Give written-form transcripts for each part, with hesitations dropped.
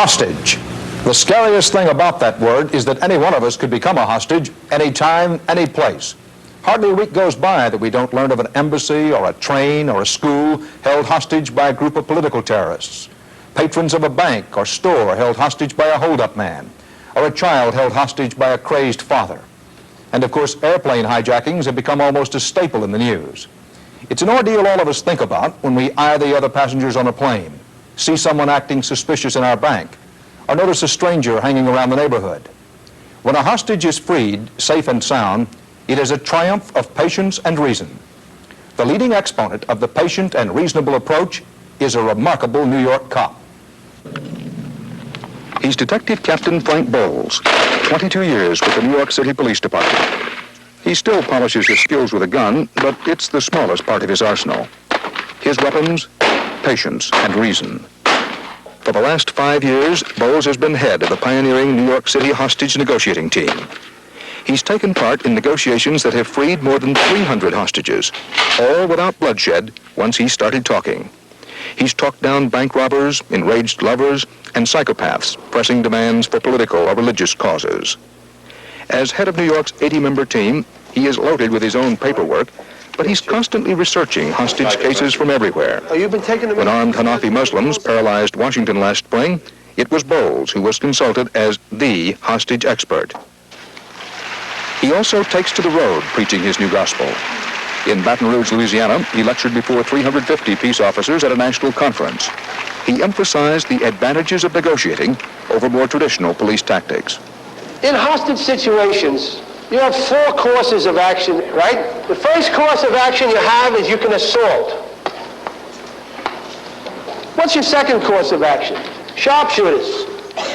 Hostage. The scariest thing about that word is that any one of us could become a hostage anytime, any place. Hardly a week goes by that we don't learn of an embassy or a train or a school held hostage by a group of political terrorists, patrons of a bank or store held hostage by a hold-up man, or a child held hostage by a crazed father. And of course, airplane hijackings have become almost a staple in the news. It's an ordeal all of us think about when we eye the other passengers on a plane, see someone acting suspicious in our bank, or notice a stranger hanging around the neighborhood. When a hostage is freed, safe and sound, it is a triumph of patience and reason. The leading exponent of the patient and reasonable approach is a remarkable New York cop. He's Detective Captain Frank Bolz, 22 years with the New York City Police Department. He still polishes his skills with a gun, but it's the smallest part of his arsenal. His weapons, patience and reason. For the last 5 years, Bolz has been head of the pioneering New York City hostage negotiating team. He's taken part in negotiations that have freed more than 300 hostages, all without bloodshed once he started talking. He's talked down bank robbers, enraged lovers, and psychopaths pressing demands for political or religious causes. As head of New York's 80-member team, he is loaded with his own paperwork, but he's constantly researching hostage cases from everywhere. When armed Hanafi Muslims paralyzed Washington last spring, it was Bolz who was consulted as the hostage expert. He also takes to the road preaching his new gospel. In Baton Rouge, Louisiana, he lectured before 350 peace officers at a national conference. He emphasized the advantages of negotiating over more traditional police tactics. In hostage situations, you have 4 courses of action, right? The first course of action you have is you can assault. What's your second course of action? Sharpshooters.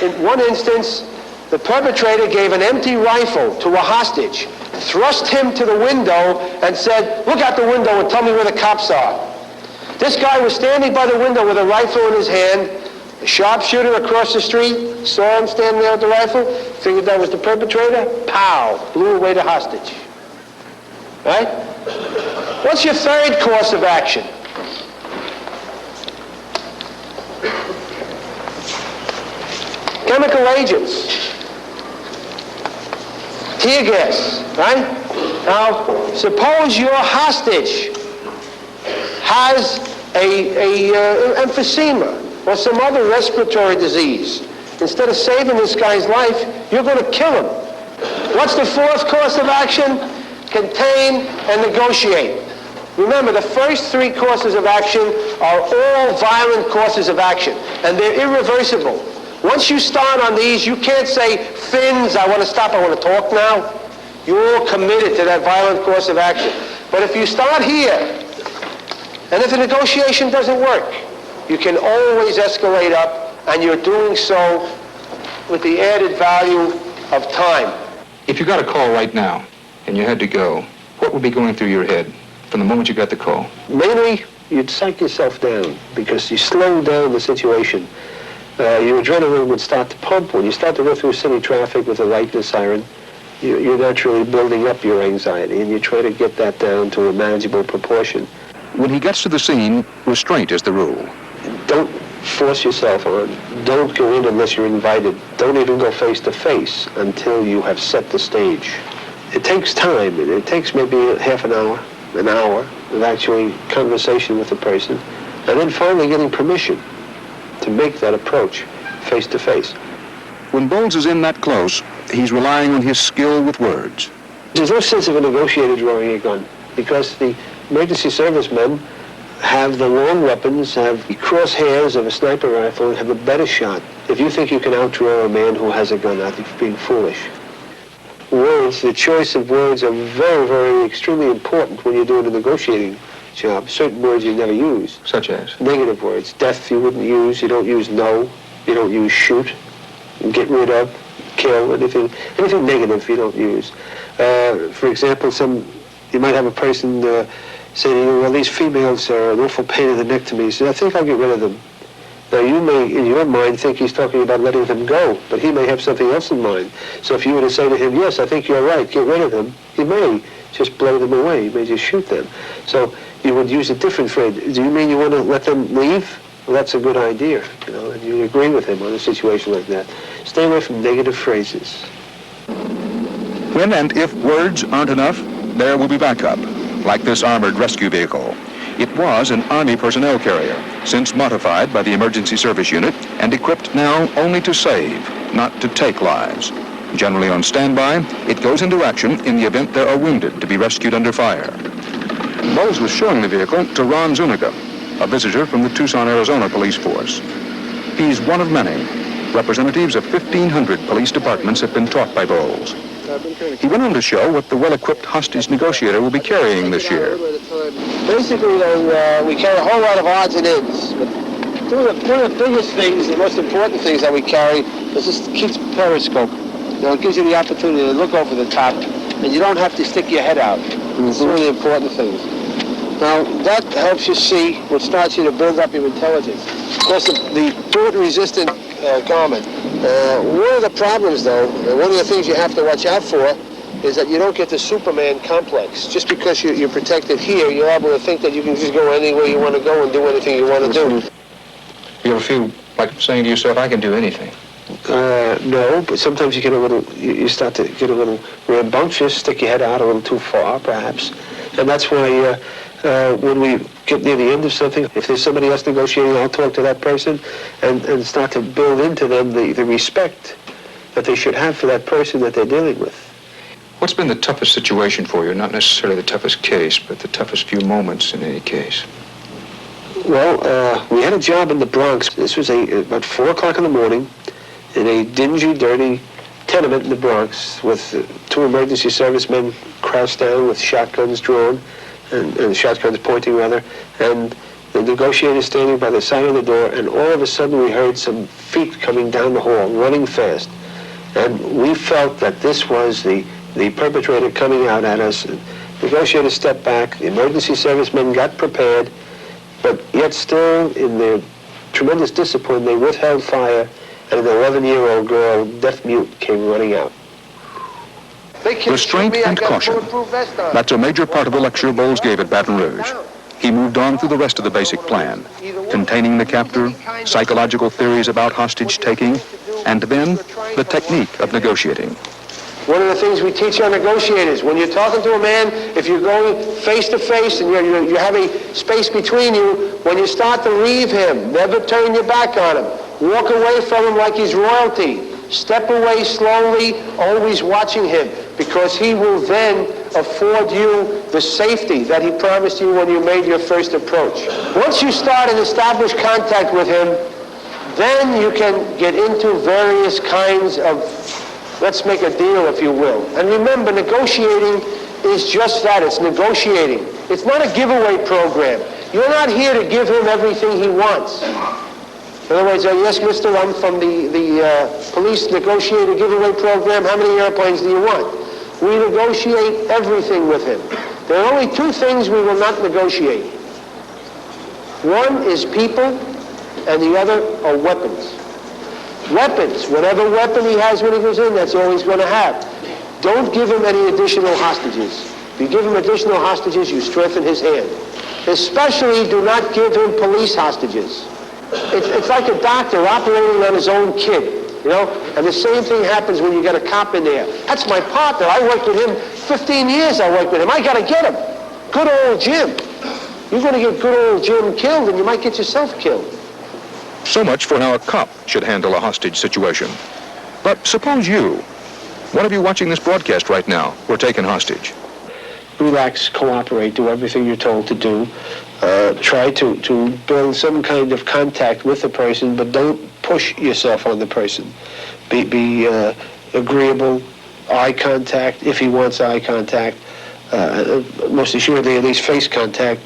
In one instance, the perpetrator gave an empty rifle to a hostage, thrust him to the window, and said, "Look out the window and tell me where the cops are." This guy was standing by the window with a rifle in his hand. The sharpshooter across the street saw him standing there with the rifle, figured that was the perpetrator, pow, blew away the hostage. Right? What's your third course of action? Chemical agents. Tear gas, right? Now, suppose your hostage has a emphysema or some other respiratory disease. Instead of saving this guy's life, you're going to kill him. What's the fourth course of action? Contain and negotiate. Remember, the first 3 courses of action are all violent courses of action, and they're irreversible. Once you start on these, you can't say, "Fins, I want to stop, I want to talk now." You're all committed to that violent course of action. But if you start here, and if the negotiation doesn't work, you can always escalate up, and you're doing so with the added value of time. If you got a call right now, and you had to go, what would be going through your head from the moment you got the call? Mainly, you'd psych yourself down, because you slow down the situation. Your adrenaline would start to pump. When you start to go through city traffic with a light and a siren, you're naturally building up your anxiety, and you try to get that down to a manageable proportion. When he gets to the scene, restraint is the rule. Don't force yourself on. Don't go in unless you're invited. Don't even go face to face until you have set the stage. It takes time. It takes maybe half an hour of actually conversation with the person, and then finally getting permission to make that approach face to face. When Bolz is in that close, he's relying on his skill with words. There's no sense of a negotiator drawing a gun, because the emergency servicemen have the long weapons, have the crosshairs of a sniper rifle, and have a better shot. If you think you can outdraw a man who has a gun, I think you're being foolish. Words, the choice of words are very, very extremely important when you're doing a negotiating job. Certain words you never use. Such as? Negative words. Death you wouldn't use. You don't use no. You don't use shoot. Get rid of. Kill. Anything negative you don't use. For example, you might have a person say to you, "Well, these females are an awful pain in the neck to me." So I think I'll get rid of them. Now, you may, in your mind, think he's talking about letting them go, but he may have something else in mind. So if you were to say to him, "Yes, I think you're right, get rid of them," he may just blow them away. He may just shoot them. So you would use a different phrase. Do you mean you want to let them leave? well, that's a good idea, and you agree with him on a situation like that. Stay away from negative phrases. When and if words aren't enough, there will be backup, like this armored rescue vehicle. It was an Army personnel carrier, since modified by the Emergency Service Unit and equipped now only to save, not to take lives. Generally on standby, it goes into action in the event there are wounded to be rescued under fire. Bolz was showing the vehicle to Ron Zuniga, a visitor from the Tucson, Arizona police force. He's one of many. Representatives of 1,500 police departments have been taught by Bolz. He went on to show what the well-equipped hostage negotiator will be carrying this year. Basically, we carry a whole lot of odds and ends. But one of the biggest things, the most important things that we carry is this keeps Periscope. It gives you the opportunity to look over the top, and you don't have to stick your head out. It's one of the important things. Now, that helps you see, which starts you to build up your intelligence. Of course, the bullet-resistant garment. One of the problems, though, one of the things you have to watch out for is that you don't get the Superman complex. Just because you're protected here, you're able to think that you can just go anywhere you want to go and do anything you want to do. You ever feel like saying to yourself, I can do anything? No, but sometimes you start to get a little rambunctious, stick your head out a little too far, perhaps. And that's why when we get near the end of something, if there's somebody else negotiating, I'll talk to that person and start to build into them the respect that they should have for that person that they're dealing with. What's been the toughest situation for you? Not necessarily the toughest case, but the toughest few moments in any case. Well, we had a job in the Bronx. This was about 4 o'clock in the morning in a dingy, dirty tenement in the Bronx with 2 emergency servicemen crouched down with shotguns drawn, and shotguns pointing rather, and the negotiator standing by the side of the door, and all of a sudden we heard some feet coming down the hall, running fast. And we felt that this was the perpetrator coming out at us. The negotiator stepped back, the emergency servicemen got prepared, but yet still in their tremendous discipline, they withheld fire, and an 11-year-old girl, deaf-mute, came running out. Restraint and caution. That's a major part of the lecture Bolz gave at Baton Rouge. He moved on through the rest of the basic plan, containing the captor, psychological theories about hostage-taking, and then the technique of negotiating. One of the things we teach our negotiators, when you're talking to a man, if you're going face to face and you have a space between you, when you start to leave him, never turn your back on him. Walk away from him like he's royalty. Step away slowly, always watching him, because he will then afford you the safety that he promised you when you made your first approach. Once you start and establish contact with him, then you can get into various kinds of, let's make a deal, if you will. And remember, negotiating is just that. It's negotiating. It's not a giveaway program. You're not here to give him everything he wants. In other words, yes, mister, I'm from the police negotiator giveaway program. How many airplanes do you want? We negotiate everything with him. There are only 2 things we will not negotiate. One is people, and the other are weapons. Weapons, whatever weapon he has when he goes in, that's all he's going to have. Don't give him any additional hostages. If you give him additional hostages, you strengthen his hand. Especially do not give him police hostages. It's like a doctor operating on his own kid, and the same thing happens when you get a cop in there. That's my partner. I worked with him 15 years. I worked with him. I got to get him. Good old Jim. You're going to get good old Jim killed, and you might get yourself killed. So much for how a cop should handle a hostage situation. But suppose you, one of you watching this broadcast right now, were taken hostage. Relax, cooperate, do everything you're told to do. Try to build some kind of contact with the person, but don't push yourself on the person. Be agreeable, eye contact, if he wants eye contact. Most assuredly, at least face contact.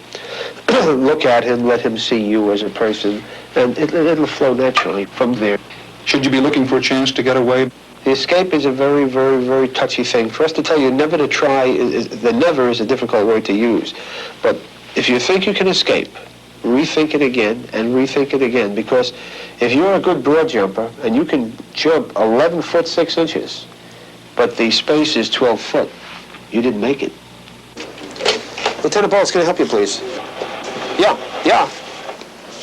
Look at him, let him see you as a person, and it'll flow naturally from there. Should you be looking for a chance to get away? The escape is a very, very, very touchy thing. For us to tell you never to try, the never is a difficult word to use. But if you think you can escape, rethink it again and rethink it again. Because if you're a good broad jumper and you can jump 11 foot 6 inches, but the space is 12 foot, you didn't make it. Lieutenant Bolz, can I help you, please?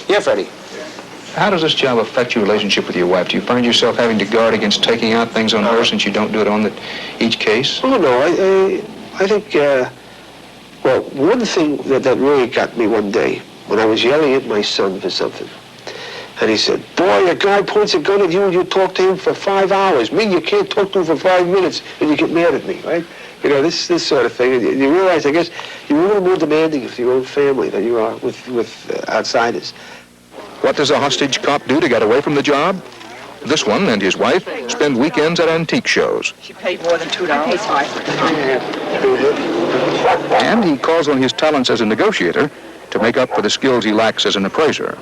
Yeah, Freddie. How does this job affect your relationship with your wife? Do you find yourself having to guard against taking out things on her since you don't do it on each case? Oh, no, I think, well, one thing that really got me one day, when I was yelling at my son for something, and he said, boy, a guy points a gun at you and you talk to him for 5 hours. Me, you can't talk to him for 5 minutes and you get mad at me, right? You know, this sort of thing. And you realize, I guess, you're a little more demanding of your own family than you are with outsiders. What does a hostage cop do to get away from the job? This one and his wife spend weekends at antique shows. She paid more than $2. And he calls on his talents as a negotiator to make up for the skills he lacks as an appraiser.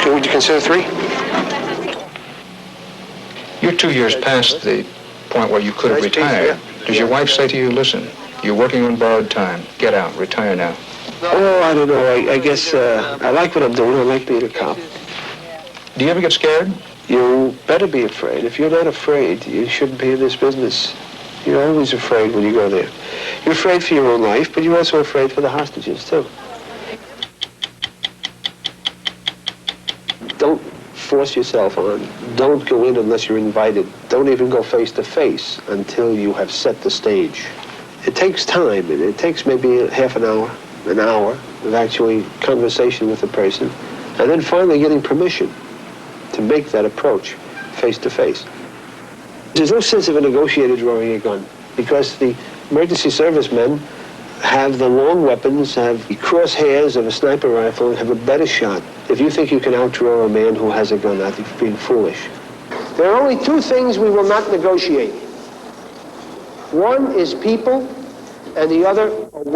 Would you consider 3? You're 2 years past the point where you could have retired. Does your wife say to you, listen, you're working on borrowed time. Get out, retire now. Oh, I don't know. I guess I like what I'm doing. I like being a cop. Do you ever get scared? You better be afraid. If you're not afraid, you shouldn't be in this business. You're always afraid when you go there. You're afraid for your own life, but you're also afraid for the hostages, too. Don't force yourself on. Don't go in unless you're invited. Don't even go face to face until you have set the stage. It takes time, and it takes maybe half an hour of actually conversation with the person, and then finally getting permission to make that approach face to face. There's no sense of a negotiator drawing a gun because the emergency servicemen have the long weapons, have the crosshairs of a sniper rifle, and have a better shot. If you think you can outdraw a man who has a gun, I think you're being foolish. There are only 2 things we will not negotiate. One is people, and the other are weapons.